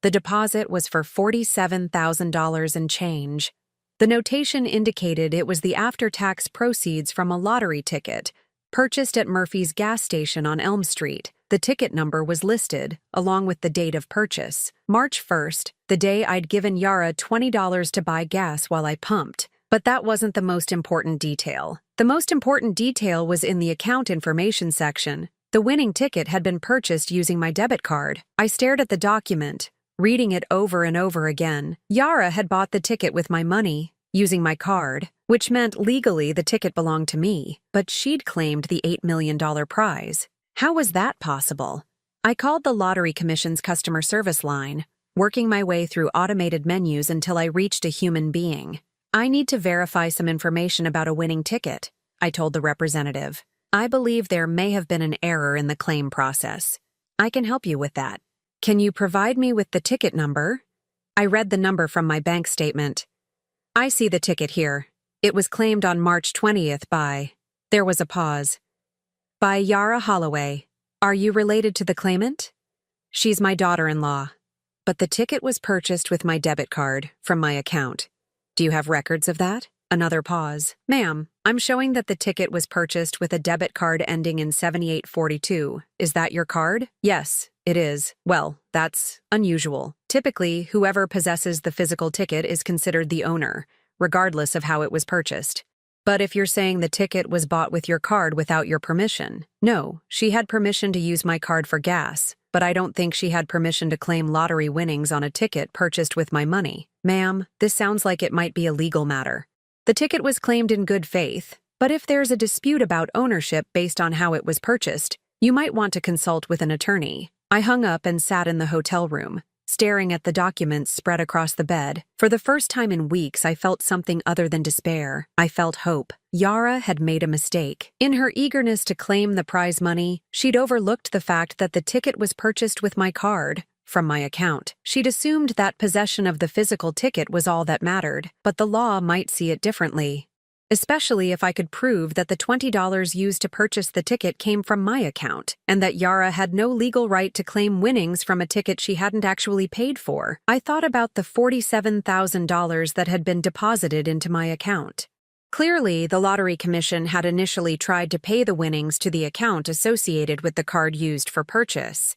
The deposit was for $47,000 and change. The notation indicated it was the after-tax proceeds from a lottery ticket, purchased at Murphy's gas station on Elm Street. The ticket number was listed, along with the date of purchase. March 1st, the day I'd given Yara $20 to buy gas while I pumped. But that wasn't the most important detail. The most important detail was in the account information section. The winning ticket had been purchased using my debit card. I stared at the document, reading it over and over again. Yara had bought the ticket with my money, using my card, which meant legally the ticket belonged to me, but she'd claimed the $8 million prize. How was that possible? I called the Lottery Commission's customer service line, working my way through automated menus until I reached a human being. I need to verify some information about a winning ticket, I told the representative. I believe there may have been an error in the claim process. I can help you with that. Can you provide me with the ticket number? I read the number from my bank statement. I see the ticket here. It was claimed on March 20th by... There was a pause. By Yara Holloway. Are you related to the claimant? She's my daughter-in-law. But the ticket was purchased with my debit card from my account. Do you have records of that? Another pause. Ma'am, I'm showing that the ticket was purchased with a debit card ending in 7842. Is that your card? Yes, it is. Well, that's unusual. Typically, whoever possesses the physical ticket is considered the owner, regardless of how it was purchased. But if you're saying the ticket was bought with your card without your permission, no, she had permission to use my card for gas, but I don't think she had permission to claim lottery winnings on a ticket purchased with my money. Ma'am, this sounds like it might be a legal matter. The ticket was claimed in good faith, but if there's a dispute about ownership based on how it was purchased, you might want to consult with an attorney. I hung up and sat in the hotel room, staring at the documents spread across the bed. For the first time in weeks, I felt something other than despair. I felt hope. Yara had made a mistake. In her eagerness to claim the prize money, she'd overlooked the fact that the ticket was purchased with my card from my account. She'd assumed that possession of the physical ticket was all that mattered, but the law might see it differently. Especially if I could prove that the $20 used to purchase the ticket came from my account, and that Yara had no legal right to claim winnings from a ticket she hadn't actually paid for. I thought about the $47,000 that had been deposited into my account. Clearly, the Lottery Commission had initially tried to pay the winnings to the account associated with the card used for purchase.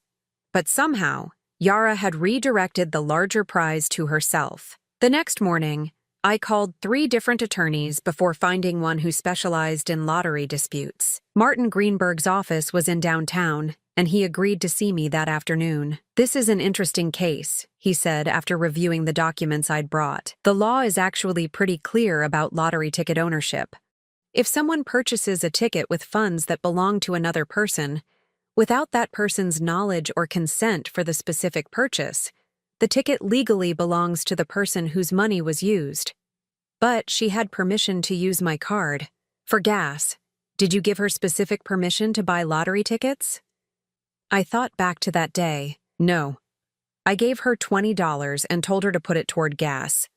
But somehow, Yara had redirected the larger prize to herself. The next morning, I called 3 different attorneys before finding one who specialized in lottery disputes. Martin Greenberg's office was in downtown, and he agreed to see me that afternoon. This is an interesting case, he said after reviewing the documents I'd brought. The law is actually pretty clear about lottery ticket ownership. If someone purchases a ticket with funds that belong to another person, without that person's knowledge or consent for the specific purchase, the ticket legally belongs to the person whose money was used. But she had permission to use my card. For gas, did you give her specific permission to buy lottery tickets? I thought back to that day. No. I gave her $20 and told her to put it toward gas.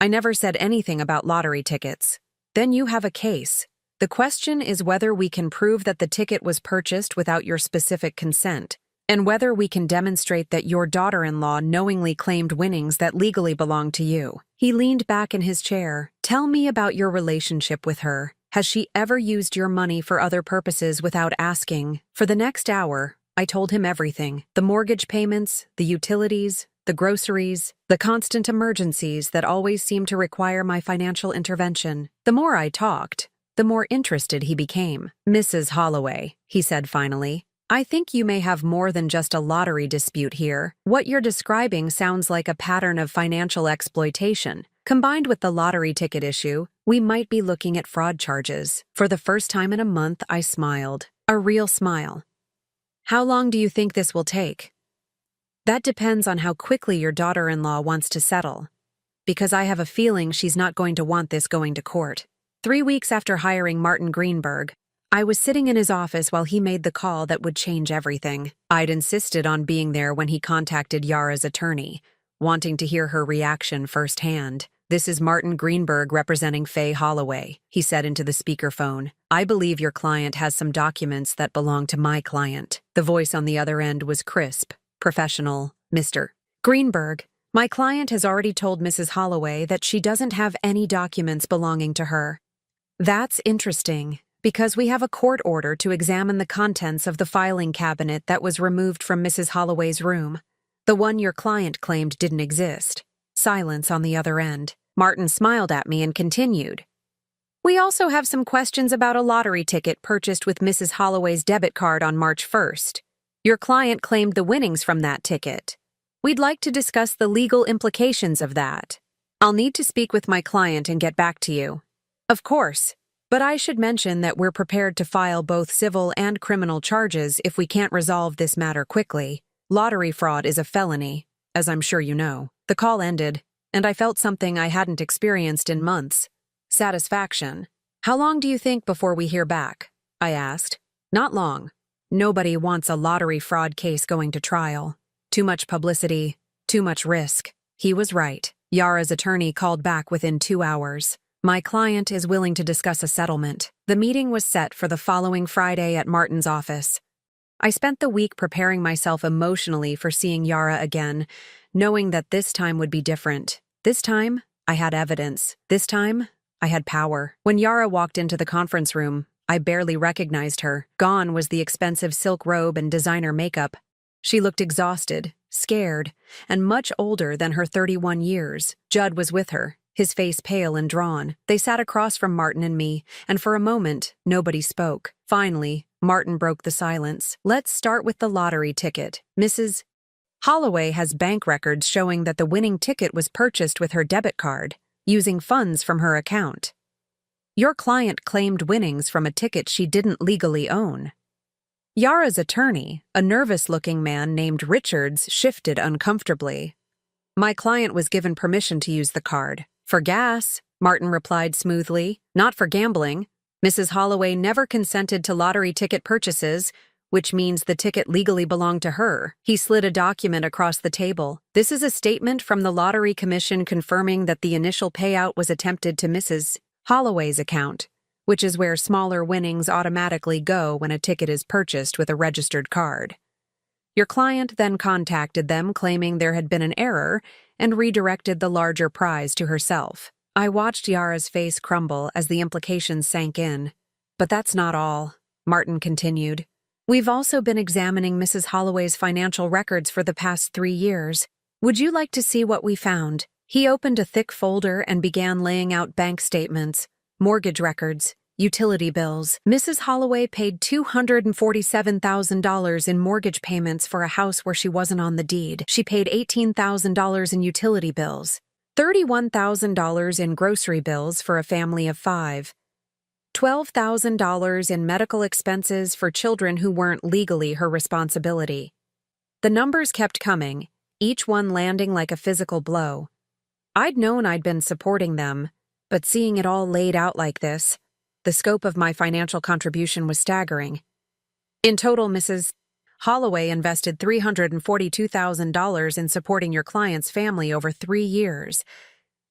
I never said anything about lottery tickets. Then you have a case. The question is whether we can prove that the ticket was purchased without your specific consent, and whether we can demonstrate that your daughter-in-law knowingly claimed winnings that legally belonged to you. He leaned back in his chair. Tell me about your relationship with her. Has she ever used your money for other purposes without asking? For the next hour, I told him everything. The mortgage payments, the utilities, the groceries, the constant emergencies that always seemed to require my financial intervention. The more I talked, the more interested he became. Mrs. Holloway, he said finally, I think you may have more than just a lottery dispute here. What you're describing sounds like a pattern of financial exploitation. Combined with the lottery ticket issue, we might be looking at fraud charges. For the first time in a month, I smiled. A real smile. How long do you think this will take? That depends on how quickly your daughter-in-law wants to settle. Because I have a feeling she's not going to want this going to court. 3 weeks after hiring Martin Greenberg, I was sitting in his office while he made the call that would change everything. I'd insisted on being there when he contacted Yara's attorney, wanting to hear her reaction firsthand. This is Martin Greenberg representing Faye Holloway, he said into the speakerphone. I believe your client has some documents that belong to my client. The voice on the other end was crisp, professional. Mr. Greenberg, my client has already told Mrs. Holloway that she doesn't have any documents belonging to her. That's interesting, because we have a court order to examine the contents of the filing cabinet that was removed from Mrs. Holloway's room. The one your client claimed didn't exist. Silence on the other end. Martin smiled at me and continued. We also have some questions about a lottery ticket purchased with Mrs. Holloway's debit card on March 1st. Your client claimed the winnings from that ticket. We'd like to discuss the legal implications of that. I'll need to speak with my client and get back to you. Of course. But I should mention that we're prepared to file both civil and criminal charges if we can't resolve this matter quickly. Lottery fraud is a felony, as I'm sure you know. The call ended, and I felt something I hadn't experienced in months. Satisfaction. How long do you think before we hear back? I asked. Not long. Nobody wants a lottery fraud case going to trial. Too much publicity, too much risk. He was right. Yara's attorney called back within 2 hours. My client is willing to discuss a settlement. The meeting was set for the following Friday at Martin's office. I spent the week preparing myself emotionally for seeing Yara again, knowing that this time would be different. This time, I had evidence. This time, I had power. When Yara walked into the conference room, I barely recognized her. Gone was the expensive silk robe and designer makeup. She looked exhausted, scared, and much older than her 31 years. Judd was with her, his face pale and drawn. They sat across from Martin and me, and for a moment, nobody spoke. Finally, Martin broke the silence. Let's start with the lottery ticket. Mrs. Holloway has bank records showing that the winning ticket was purchased with her debit card, using funds from her account. Your client claimed winnings from a ticket she didn't legally own. Yara's attorney, a nervous-looking man named Richards, shifted uncomfortably. My client was given permission to use the card. For gas, Martin replied smoothly, not for gambling. Mrs. Holloway never consented to lottery ticket purchases, which means the ticket legally belonged to her. He slid a document across the table. This is a statement from the Lottery Commission confirming that the initial payout was attempted to Mrs. Holloway's account, which is where smaller winnings automatically go when a ticket is purchased with a registered card. Your client then contacted them claiming there had been an error and redirected the larger prize to herself. I watched Yara's face crumble as the implications sank in. But that's not all, Martin continued. We've also been examining Mrs. Holloway's financial records for the past 3 years. Would you like to see what we found? He opened a thick folder and began laying out bank statements, mortgage records, utility bills. Mrs. Holloway paid $247,000 in mortgage payments for a house where she wasn't on the deed. She paid $18,000 in utility bills, $31,000 in grocery bills for a family of 5, $12,000 in medical expenses for children who weren't legally her responsibility. The numbers kept coming, each one landing like a physical blow. I'd known I'd been supporting them, but seeing it all laid out like this, the scope of my financial contribution was staggering. In total, Mrs. Holloway invested $342,000 in supporting your client's family over 3 years.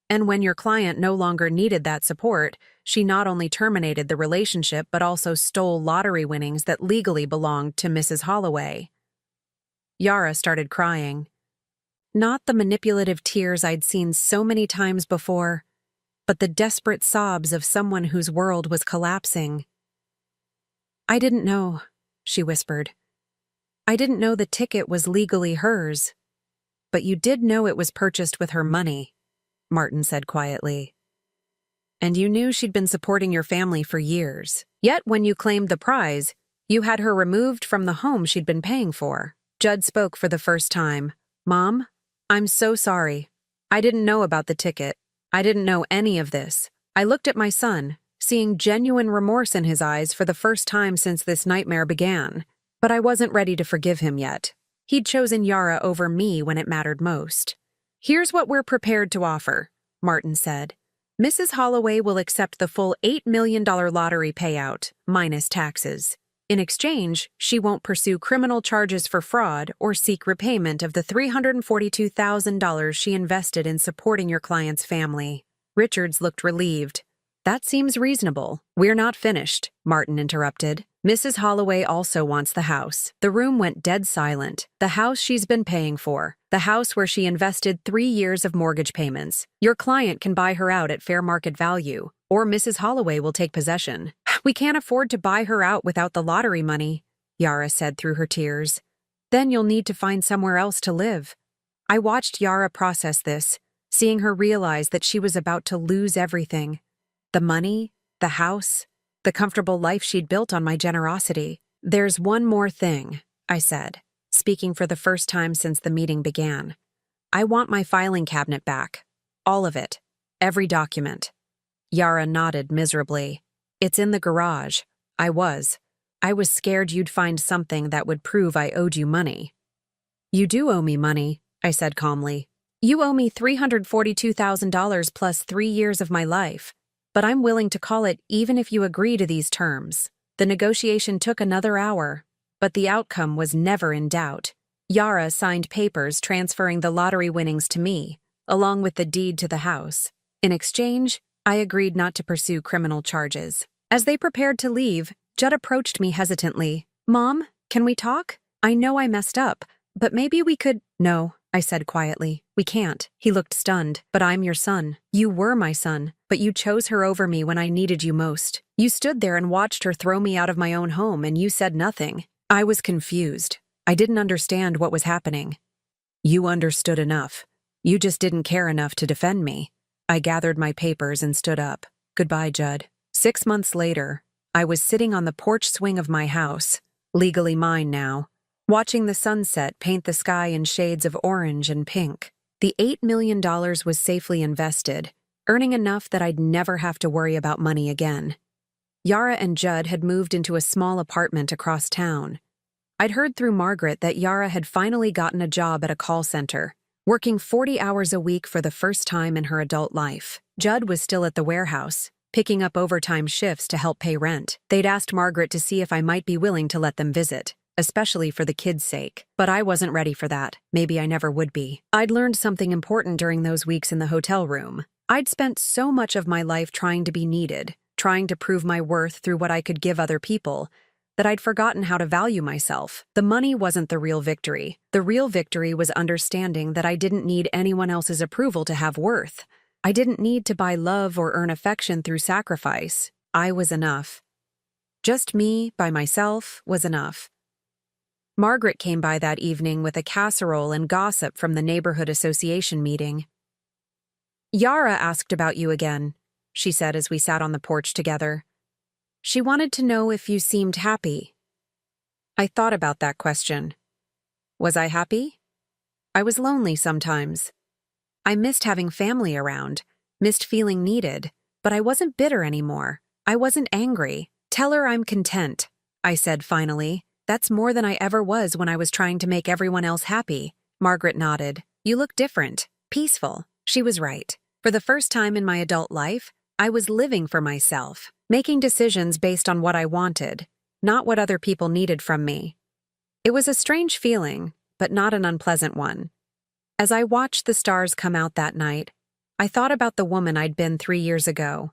And when your client no longer needed that support, she not only terminated the relationship but also stole lottery winnings that legally belonged to Mrs. Holloway. Yara started crying. Not the manipulative tears I'd seen so many times before, but the desperate sobs of someone whose world was collapsing. I didn't know, she whispered. I didn't know the ticket was legally hers. But you did know it was purchased with her money, Martin said quietly. And you knew she'd been supporting your family for years. Yet when you claimed the prize, you had her removed from the home she'd been paying for. Judd spoke for the first time. Mom, I'm so sorry. I didn't know about the ticket. I didn't know any of this. I looked at my son, seeing genuine remorse in his eyes for the first time since this nightmare began. But I wasn't ready to forgive him yet. He'd chosen Yara over me when it mattered most. Here's what we're prepared to offer, Martin said. Mrs. Holloway will accept the full $8 million lottery payout, minus taxes. In exchange, she won't pursue criminal charges for fraud or seek repayment of the $342,000 she invested in supporting your client's family. Richards looked relieved. That seems reasonable. We're not finished, Martin interrupted. Mrs. Holloway also wants the house. The room went dead silent. The house she's been paying for. The house where she invested 3 years of mortgage payments. Your client can buy her out at fair market value, or Mrs. Holloway will take possession. We can't afford to buy her out without the lottery money, Yara said through her tears. Then you'll need to find somewhere else to live. I watched Yara process this, seeing her realize that she was about to lose everything. The money, the house, the comfortable life she'd built on my generosity. There's one more thing, I said, speaking for the first time since the meeting began. I want my filing cabinet back. All of it. Every document. Yara nodded miserably. It's in the garage. I was scared you'd find something that would prove I owed you money. You do owe me money, I said calmly. You owe me $342,000 plus 3 years of my life. But I'm willing to call it even if you agree to these terms. The negotiation took another hour, but the outcome was never in doubt. Yara signed papers transferring the lottery winnings to me, along with the deed to the house. In exchange, I agreed not to pursue criminal charges. As they prepared to leave, Judd approached me hesitantly. Mom, can we talk? I know I messed up, but maybe we could— No, I said quietly. We can't. He looked stunned. But I'm your son. You were my son, but you chose her over me when I needed you most. You stood there and watched her throw me out of my own home, and you said nothing. I was confused. I didn't understand what was happening. You understood enough. You just didn't care enough to defend me. I gathered my papers and stood up. Goodbye, Judd. 6 months later, I was sitting on the porch swing of my house, legally mine now, watching the sunset paint the sky in shades of orange and pink. The $8 million was safely invested, earning enough that I'd never have to worry about money again. Yara and Judd had moved into a small apartment across town. I'd heard through Margaret that Yara had finally gotten a job at a call center, working 40 hours a week for the first time in her adult life. Judd was still at the warehouse, picking up overtime shifts to help pay rent. They'd asked Margaret to see if I might be willing to let them visit, especially for the kids' sake. But I wasn't ready for that. Maybe I never would be. I'd learned something important during those weeks in the hotel room. I'd spent so much of my life trying to be needed, trying to prove my worth through what I could give other people, that I'd forgotten how to value myself. The money wasn't the real victory. The real victory was understanding that I didn't need anyone else's approval to have worth. I didn't need to buy love or earn affection through sacrifice. I was enough. Just me, by myself, was enough. Margaret came by that evening with a casserole and gossip from the neighborhood association meeting. Yara asked about you again, she said as we sat on the porch together. She wanted to know if you seemed happy. I thought about that question. Was I happy? I was lonely sometimes. I missed having family around, missed feeling needed, but I wasn't bitter anymore. I wasn't angry. Tell her I'm content, I said finally. That's more than I ever was when I was trying to make everyone else happy. Margaret nodded. You look different, peaceful. She was right. For the first time in my adult life, I was living for myself, making decisions based on what I wanted, not what other people needed from me. It was a strange feeling, but not an unpleasant one. As I watched the stars come out that night, I thought about the woman I'd been 3 years ago,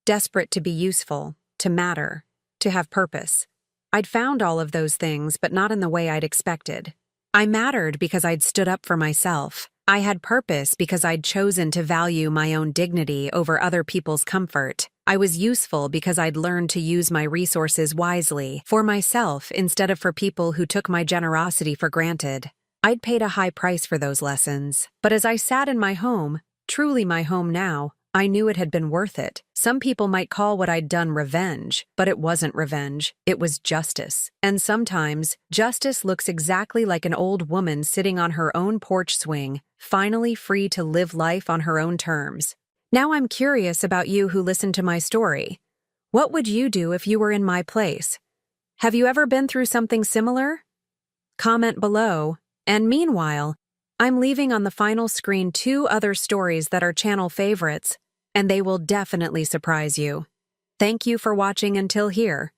desperate to be useful, to matter, to have purpose. I'd found all of those things, but not in the way I'd expected. I mattered because I'd stood up for myself. I had purpose because I'd chosen to value my own dignity over other people's comfort. I was useful because I'd learned to use my resources wisely, for myself instead of for people who took my generosity for granted. I'd paid a high price for those lessons, but as I sat in my home, truly my home now, I knew it had been worth it. Some people might call what I'd done revenge, but it wasn't revenge. It was justice. And sometimes, justice looks exactly like an old woman sitting on her own porch swing, finally free to live life on her own terms. Now I'm curious about you who listened to my story. What would you do if you were in my place? Have you ever been through something similar? Comment below. And meanwhile, I'm leaving on the final screen 2 other stories that are channel favorites, and they will definitely surprise you. Thank you for watching until here.